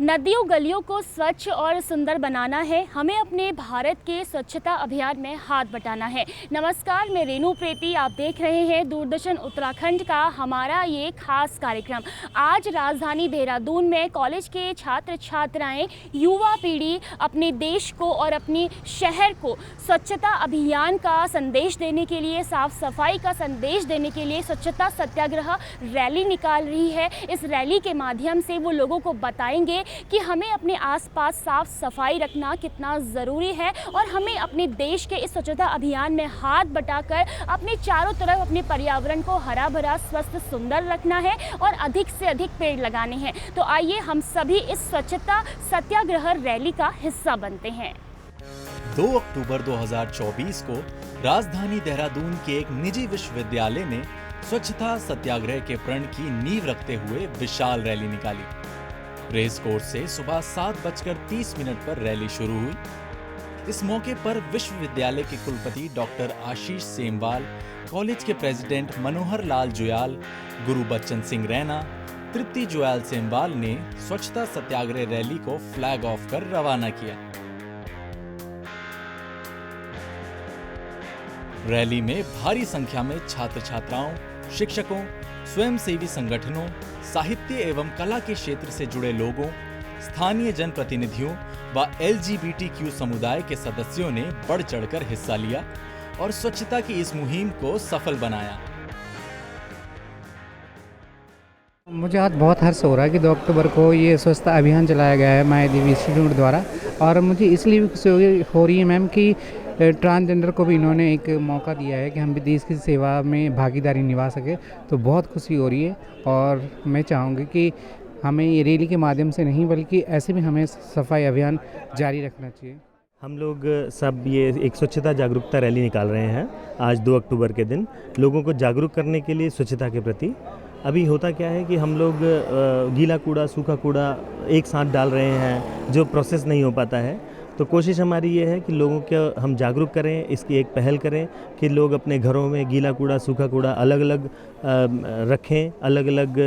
नदियों गलियों को स्वच्छ और सुंदर बनाना है, हमें अपने भारत के स्वच्छता अभियान में हाथ बटाना है। नमस्कार, मैं रेणु प्रेती, आप देख रहे हैं दूरदर्शन उत्तराखंड का हमारा ये खास कार्यक्रम। आज राजधानी देहरादून में कॉलेज के छात्र छात्राएं, युवा पीढ़ी अपने देश को और अपने शहर को स्वच्छता अभियान का संदेश देने के लिए, साफ सफाई का संदेश देने के लिए स्वच्छता सत्याग्रह रैली निकाल रही है। इस रैली के माध्यम से वो लोगों को बताएंगे कि हमें अपने आसपास साफ सफाई रखना कितना ज़रूरी है और हमें अपने देश के इस स्वच्छता अभियान में हाथ बटाकर अपने चारों तरफ अपने पर्यावरण को हरा भरा, स्वस्थ, सुंदर रखना है और अधिक से अधिक पेड़ लगाने हैं। तो आइए हम सभी इस स्वच्छता सत्याग्रह रैली का हिस्सा बनते हैं। 2 अक्टूबर 2024 को राजधानी देहरादून के एक निजी विश्वविद्यालय में स्वच्छता सत्याग्रह के प्रण की नींव रखते हुए विशाल रैली निकाली। रेस कोर्स से सुबह 7:30 पर रैली शुरू हुई। इस मौके पर विश्वविद्यालय के कुलपति डॉक्टर आशीष सेमवाल, कॉलेज के प्रेसिडेंट मनोहर लाल जुयाल, गुरु बच्चन सिंह रैना, तृप्ति जुयाल सेमवाल ने स्वच्छता सत्याग्रह रैली को फ्लैग ऑफ कर रवाना किया। रैली में भारी संख्या में छात्र छात्राओं, शिक्षकों, स्वयंसेवी संगठनों, साहित्य एवं कला के क्षेत्र से जुड़े लोगों, स्थानीय जनप्रतिनिधियों व LGBTQ समुदाय के सदस्यों ने बढ़ चढ़कर हिस्सा लिया और स्वच्छता की इस मुहिम को सफल बनाया। मुझे आज बहुत हर्ष हो रहा है कि 2 अक्टूबर को ये स्वच्छता अभियान चलाया गया है माया देवी इंस्टीट्यूट द्वारा, और मुझे इसलिए भी खुशी हो रही है मैम कि ट्रांसजेंडर को भी इन्होंने एक मौका दिया है कि हम भी देश की सेवा में भागीदारी निभा सके। तो बहुत खुशी हो रही है और मैं चाहूँगी कि हमें ये रैली के माध्यम से नहीं बल्कि ऐसे भी हमें सफाई अभियान जारी रखना चाहिए। हम लोग सब ये एक स्वच्छता जागरूकता रैली निकाल रहे हैं आज 2 अक्टूबर के दिन, लोगों को जागरूक करने के लिए स्वच्छता के प्रति। अभी होता क्या है कि हम लोग गीला कूड़ा, सूखा कूड़ा एक साथ डाल रहे हैं, जो प्रोसेस नहीं हो पाता है। तो कोशिश हमारी ये है कि लोगों को हम जागरूक करें, इसकी एक पहल करें कि लोग अपने घरों में गीला कूड़ा, सूखा कूड़ा अलग अलग रखें, अलग अलग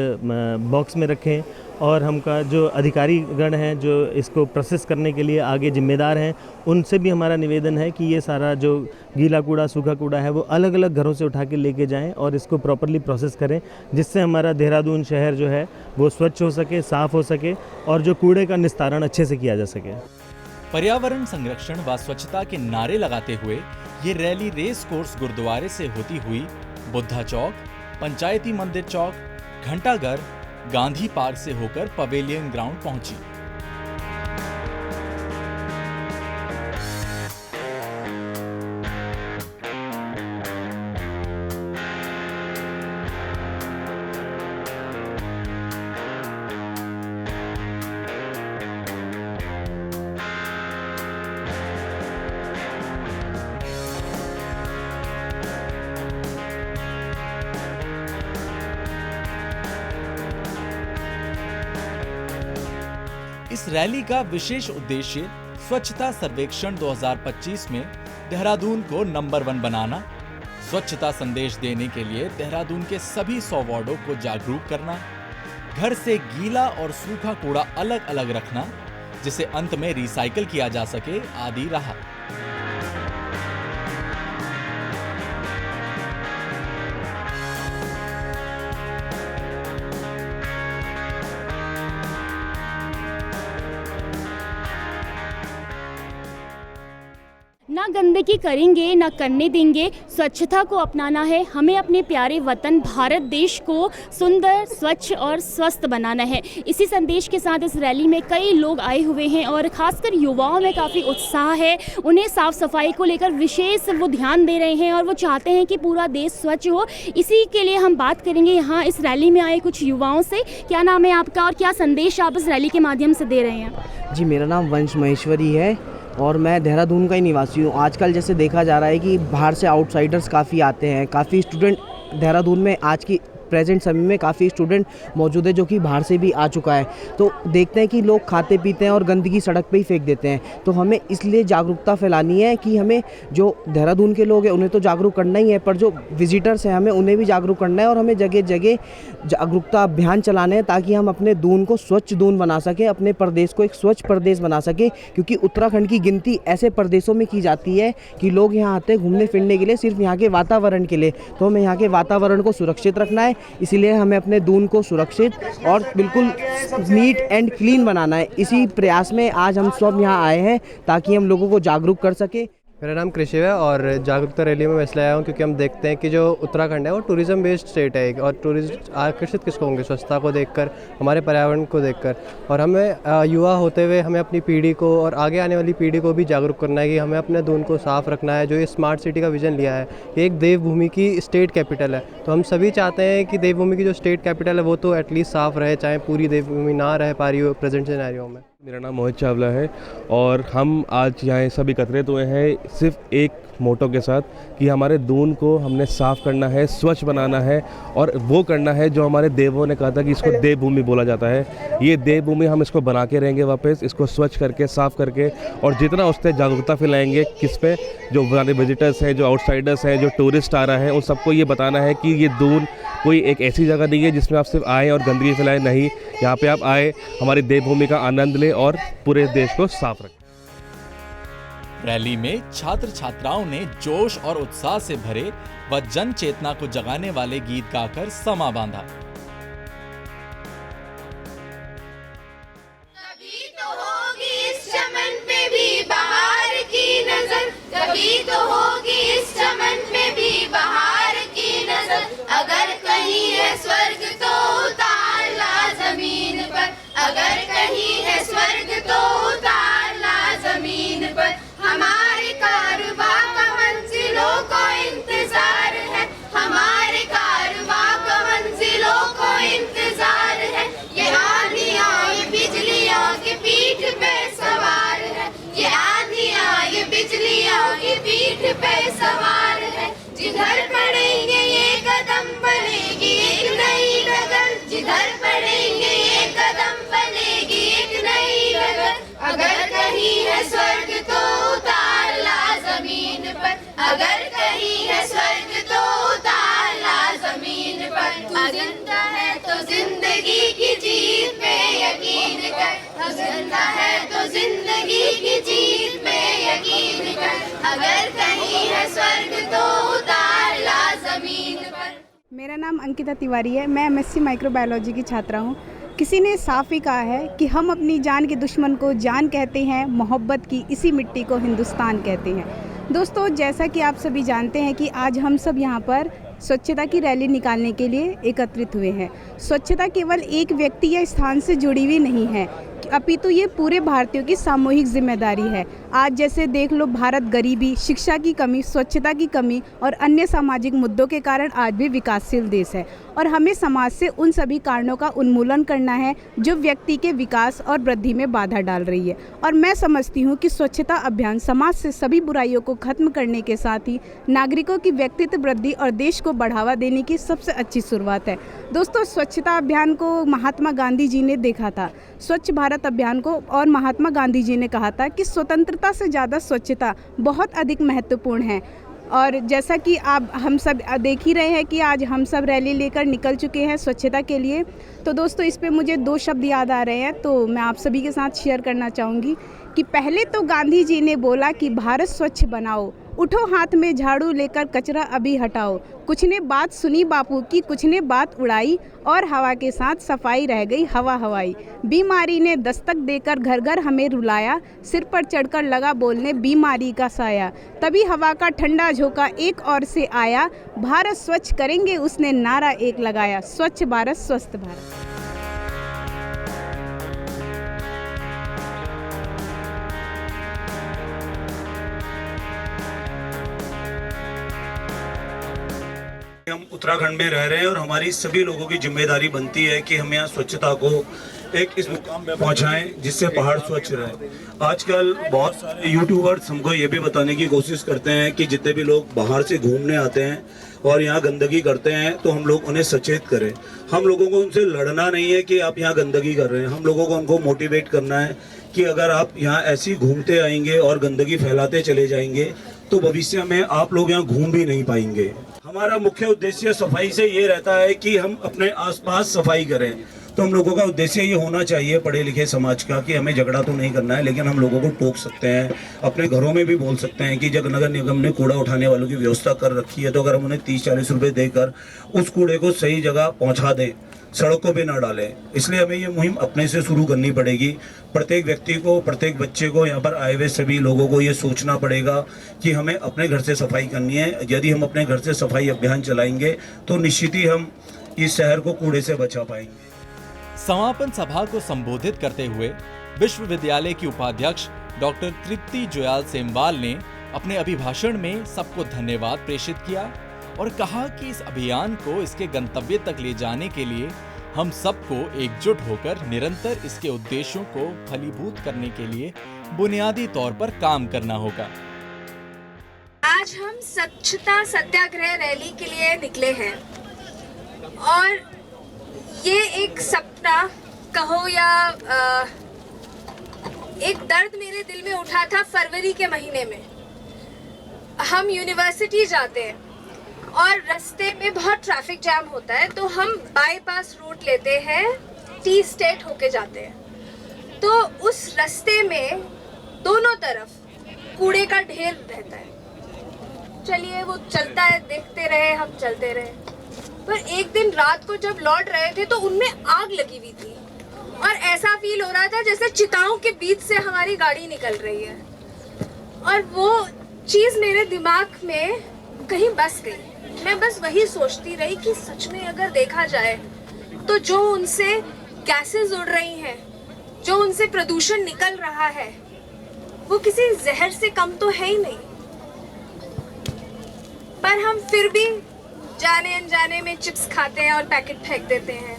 बॉक्स में रखें, और हमका जो अधिकारी गण हैं जो इसको प्रोसेस करने के लिए आगे जिम्मेदार हैं, उनसे भी हमारा निवेदन है कि ये सारा जो गीला कूड़ा, सूखा कूड़ा है वो अलग अलग घरों से उठा के लेके जाएं और इसको प्रॉपरली प्रोसेस करें, जिससे हमारा देहरादून शहर जो है वो स्वच्छ हो सके, साफ़ हो सके और जो कूड़े का निस्तारण अच्छे से किया जा सके। पर्यावरण संरक्षण व स्वच्छता के नारे लगाते हुए ये रैली रेस कोर्स गुरुद्वारे से होती हुई बुद्धा चौक, पंचायती मंदिर चौक, घंटाघर, गांधी पार्क से होकर पवेलियन ग्राउंड पहुंची। इस रैली का विशेष उद्देश्य स्वच्छता सर्वेक्षण 2025 में देहरादून को नंबर 1 बनाना, स्वच्छता संदेश देने के लिए देहरादून के सभी 100 वार्डों को जागरूक करना, घर से गीला और सूखा कूड़ा अलग अलग रखना जिसे अंत में रिसाइकल किया जा सके आदि रहा। ना गंदगी करेंगे, ना करने देंगे, स्वच्छता को अपनाना है। हमें अपने प्यारे वतन भारत देश को सुंदर, स्वच्छ और स्वस्थ बनाना है। इसी संदेश के साथ इस रैली में कई लोग आए हुए हैं और खासकर युवाओं में काफ़ी उत्साह है। उन्हें साफ सफाई को लेकर विशेष वो ध्यान दे रहे हैं और वो चाहते हैं कि पूरा देश स्वच्छ हो। इसी के लिए हम बात करेंगे यहाँ इस रैली में आए कुछ युवाओं से। क्या नाम है आपका और क्या संदेश आप इस रैली के माध्यम से दे रहे हैं? जी, मेरा नाम वंश महेश्वरी है और मैं देहरादून का ही निवासी हूँ। आजकल जैसे देखा जा रहा है कि बाहर से आउटसाइडर्स काफ़ी आते हैं, काफ़ी स्टूडेंट देहरादून में आज की प्रेजेंट समय में काफ़ी स्टूडेंट मौजूद है जो कि बाहर से भी आ चुका है। तो देखते हैं कि लोग खाते पीते हैं और गंदगी सड़क पे ही फेंक देते हैं। तो हमें इसलिए जागरूकता फैलानी है कि हमें जो देहरादून के लोग हैं उन्हें तो जागरूक करना ही है, पर जो विजिटर्स हैं हमें उन्हें भी जागरूक करना है और हमें जगह जगह जागरूकता अभियान चलाने हैं ताकि हम अपने दून को स्वच्छ दून बना सकें, अपने प्रदेश को एक स्वच्छ प्रदेश बना सकें। क्योंकि उत्तराखंड की गिनती ऐसे प्रदेशों में की जाती है कि लोग यहाँ आते हैं घूमने फिरने के लिए सिर्फ यहाँ के वातावरण के लिए। तो हमें यहाँ के वातावरण को सुरक्षित रखना है, इसीलिए हमें अपने दून को सुरक्षित और बिल्कुल नीट एंड क्लीन बनाना है। इसी प्रयास में आज हम सब यहाँ आए हैं ताकि हम लोगों को जागरूक कर सके। मेरा नाम कृषि है और जागरूकता रैली में मैं इसलिए आया हूँ क्योंकि हम देखते हैं कि जो उत्तराखंड है वो टूरिज़्म बेस्ड स्टेट है और टूरिस्ट आकर्षित किसको होंगे, स्वच्छता को देखकर, हमारे पर्यावरण को देखकर। और हमें युवा होते हुए हमें अपनी पीढ़ी को और आगे आने वाली पीढ़ी को भी जागरूक करना है कि हमें अपने दून को साफ़ रखना है। जो ये स्मार्ट सिटी का विज़न लिया है, ये एक देवभूमि की स्टेट कैपिटल है, तो हम सभी चाहते हैं कि देवभूमि की जो स्टेट कैपिटल है वो तो एटलीस्ट साफ़ रहे, चाहे पूरी देवभूमि ना रह पा रही हो प्रेजेंट सिनेरियो में। मेरा नाम मोहित चावला है और हम आज यहाँ सब एकत्रित हुए हैं सिर्फ एक मोटो के साथ कि हमारे दून को हमने साफ़ करना है, स्वच्छ बनाना है और वो करना है जो हमारे देवों ने कहा था कि इसको देवभूमि बोला जाता है। ये देवभूमि हम इसको बना के रहेंगे वापस, इसको स्वच्छ करके, साफ़ करके, और जितना उससे जागरूकता फैलाएंगे किस पे, जो हमारे विजिटर्स हैं, जो आउटसाइडर्स हैं, जो टूरिस्ट आ रहा है, उन सबको ये बताना है कि ये दून कोई एक ऐसी जगह नहीं है जिसमें आप सिर्फ आएँ और गंदगी फैलाएं। नहीं, यहाँ पे आप आए, हमारी देवभूमि का आनंद लें और पूरे देश को साफ रखें। रैली में छात्र छात्राओं ने जोश और उत्साह से भरे व जन चेतना को जगाने वाले गीत गाकर समा बांधा। कभी तो होगी इस चमन पे भी बहार की नजर, कभी तो होगी इस चमन पे भी बहार की नजर। अगर कहीं है स्वर्ग तो उतार ला जमीन पर, अगर कहीं है स्वर्ग तो उतार ला जमीन पर। हमारे कारवां का मंजिलों को इंतजार है, हमारे कारवां का मंजिलों को इंतजार है। ये आंधियां ये बिजलियां के पीठ पे सवार है, ये आंधियां ये बिजलियां के पीठ पे सवार है। जिधर पड़ेंगे ये कदम बनेगी एक नई डगर, जिधर पड़ेंगे ये कदम बनेगी एक नई डगर। अगर कहीं है स्वर्ग तो उतार ला जमीन पर, अगर कहीं है स्वर्ग तो उतार ला जमीन पर। जिंदा है तो जिंदगी की जीत पे यकीन कर, जिंदा है तो जिंदगी की जीत पे यकीन कर। अगर कहीं है स्वर्ग तो उतार ला जमीन पर। मेरा नाम अंकिता तिवारी है, मैं एमएससी माइक्रोबायोलॉजी की छात्रा हूँ। किसी ने साफ ही कहा है कि हम अपनी जान के दुश्मन को जान कहते हैं, मोहब्बत की इसी मिट्टी को हिंदुस्तान कहते हैं। दोस्तों, जैसा कि आप सभी जानते हैं कि आज हम सब यहाँ पर स्वच्छता की रैली निकालने के लिए एकत्रित हुए हैं। स्वच्छता केवल एक व्यक्ति या स्थान से जुड़ी हुई नहीं है, अपितु ये पूरे भारतीयों की सामूहिक जिम्मेदारी है। आज जैसे देख लो, भारत गरीबी, शिक्षा की कमी, स्वच्छता की कमी और अन्य सामाजिक मुद्दों के कारण आज भी विकासशील देश है और हमें समाज से उन सभी कारणों का उन्मूलन करना है जो व्यक्ति के विकास और वृद्धि में बाधा डाल रही है। और मैं समझती हूँ कि स्वच्छता अभियान समाज से सभी बुराइयों को खत्म करने के साथ ही नागरिकों की व्यक्तित्व वृद्धि और देश को बढ़ावा देने की सबसे अच्छी शुरुआत है। दोस्तों, स्वच्छता अभियान को महात्मा गांधी जी ने देखा था, स्वच्छ भारत अभियान को, और महात्मा गांधी जी ने कहा था कि स्वतंत्रता से ज़्यादा स्वच्छता बहुत अधिक महत्वपूर्ण है। और जैसा कि आप हम सब देख ही रहे हैं कि आज हम सब रैली लेकर निकल चुके हैं स्वच्छता के लिए। तो दोस्तों, इस पे मुझे दो शब्द याद आ रहे हैं, तो मैं आप सभी के साथ शेयर करना चाहूँगी कि पहले तो गांधी जी ने बोला कि भारत स्वच्छ बनाओ, उठो हाथ में झाड़ू लेकर कचरा अभी हटाओ। कुछ ने बात सुनी बापू की, कुछ ने बात उड़ाई और हवा के साथ सफाई रह गई हवा हवाई। बीमारी ने दस्तक देकर घर घर हमें रुलाया, सिर पर चढ़कर लगा बोलने बीमारी का साया। तभी हवा का ठंडा झोंका एक और से आया, भारत स्वच्छ करेंगे उसने नारा एक लगाया, स्वच्छ भारत स्वस्थ भारत। हम उत्तराखंड में रह रहे हैं और हमारी सभी लोगों की जिम्मेदारी बनती है कि हम यहाँ स्वच्छता को एक इस मुकाम में पहुंचाएं जिससे पहाड़ स्वच्छ रहे। आजकल बहुत सारे यूट्यूबर्स हमको ये भी बताने की कोशिश करते हैं कि जितने भी लोग बाहर से घूमने आते हैं और यहाँ गंदगी करते हैं तो हम लोग उन्हें सचेत करें। हम लोगों को उनसे लड़ना नहीं है कि आप यहाँ गंदगी कर रहे हैं, हम लोगों को उनको मोटिवेट करना है कि अगर आप यहाँ ऐसे घूमते आएंगे और गंदगी फैलाते चले जाएंगे तो भविष्य में आप लोग यहाँ घूम भी नहीं पाएंगे। हमारा मुख्य उद्देश्य सफाई से ये रहता है कि हम अपने आसपास सफाई करें। तो हम लोगों का उद्देश्य ये होना चाहिए पढ़े लिखे समाज का कि हमें झगड़ा तो नहीं करना है, लेकिन हम लोगों को टोक सकते हैं, अपने घरों में भी बोल सकते हैं कि जब नगर निगम ने कूड़ा उठाने वालों की व्यवस्था कर रखी है तो अगर हम उन्हें 30-40 रुपये देकर उस कूड़े को सही जगह पहुँचा दें, सड़कों पे ना डालें। इसलिए हमें ये मुहिम अपने से शुरू करनी पड़ेगी। प्रत्येक व्यक्ति को, प्रत्येक बच्चे को, यहाँ पर आए हुए सभी लोगों को ये सोचना पड़ेगा कि हमें अपने घर से सफाई करनी है। यदि हम अपने घर से सफाई अभियान चलाएंगे तो निश्चित ही हम इस शहर को कूड़े से बचा पाएंगे। समापन सभा को संबोधित करते हुए विश्वविद्यालय की उपाध्यक्ष डॉक्टर तृप्ति जोयाल सेमवाल ने अपने अभिभाषण में सबको धन्यवाद प्रेषित किया और कहा कि इस अभियान को इसके गंतव्य तक ले जाने के लिए हम सबको एकजुट होकर निरंतर इसके उद्देश्यों को फलीभूत करने के लिए बुनियादी तौर पर काम करना होगा। आज हम स्वच्छता सत्याग्रह रैली के लिए निकले हैं और ये एक सपना कहो या एक दर्द मेरे दिल में उठा था फरवरी के महीने में। हम यूनिवर्सिटी जाते हैं और रास्ते में बहुत ट्रैफिक जैम होता है तो हम बाईपास रूट लेते हैं, टी स्टेट होके जाते हैं। तो उस रास्ते में दोनों तरफ कूड़े का ढेर रहता है। चलिए वो चलता है, देखते रहे, हम चलते रहे। पर एक दिन रात को जब लौट रहे थे तो उनमें आग लगी हुई थी और ऐसा फील हो रहा था जैसे चिताओं के बीच से हमारी गाड़ी निकल रही है। और वो चीज़ मेरे दिमाग में कहीं बस गई। मैं बस वही सोचती रही कि सच में अगर देखा जाए तो जो उनसे गैसेस उड़ रही हैं, जो उनसे प्रदूषण निकल रहा है, वो किसी जहर से कम तो है ही नहीं। पर हम फिर भी जाने अनजाने में चिप्स खाते हैं और पैकेट फेंक देते हैं,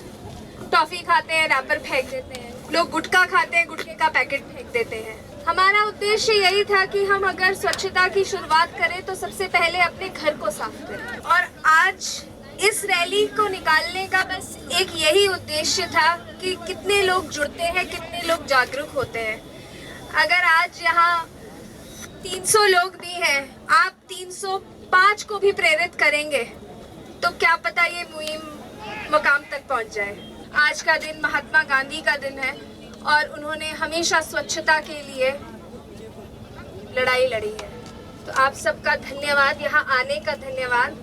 टॉफी खाते हैं, रैपर फेंक देते हैं, लोग गुटखा खाते हैं, गुटखे का पैकेट फेंक देते हैं। हमारा उद्देश्य यही था कि हम अगर स्वच्छता की शुरुआत करें तो सबसे पहले अपने घर को साफ करें। और आज इस रैली को निकालने का बस एक यही उद्देश्य था कि कितने लोग जुड़ते हैं, कितने लोग जागरूक होते हैं। अगर आज यहाँ 300 लोग भी हैं, आप 305 को भी प्रेरित करेंगे तो क्या पता ये मुहिम मुकाम तक पहुंच जाए। आज का दिन महात्मा गांधी का दिन है और उन्होंने हमेशा स्वच्छता के लिए लड़ाई लड़ी है। तो आप सबका धन्यवाद, यहाँ आने का धन्यवाद।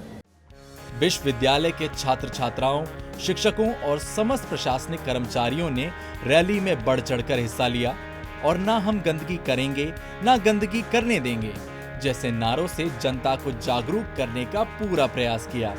विश्वविद्यालय के छात्र छात्राओं, शिक्षकों और समस्त प्रशासनिक कर्मचारियों ने रैली में बढ़ चढ़कर हिस्सा लिया और ना हम गंदगी करेंगे, ना गंदगी करने देंगे जैसे नारों से जनता को जागरूक करने का पूरा प्रयास किया।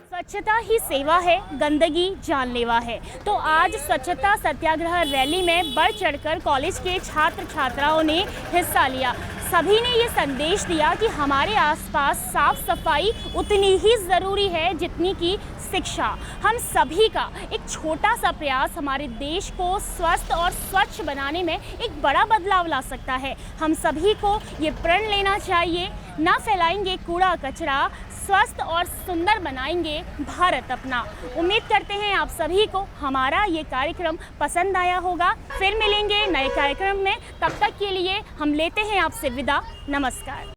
स्वच्छता ही सेवा है, गंदगी जानलेवा है। तो आज स्वच्छता सत्याग्रह रैली में बढ़ चढ़कर कॉलेज के छात्र छात्राओं ने हिस्सा लिया। सभी ने ये संदेश दिया कि हमारे आसपास साफ सफाई उतनी ही ज़रूरी है जितनी कि शिक्षा। हम सभी का एक छोटा सा प्रयास हमारे देश को स्वस्थ और स्वच्छ बनाने में एक बड़ा बदलाव ला सकता है। हम सभी को ये प्रण लेना चाहिए, ना फैलाएंगे कूड़ा कचरा, स्वस्थ और सुंदर बनाएंगे भारत अपना। उम्मीद करते हैं आप सभी को हमारा ये कार्यक्रम पसंद आया होगा। फिर मिलेंगे नए कार्यक्रम में, तब तक के लिए हम लेते हैं आपसे विदा। नमस्कार।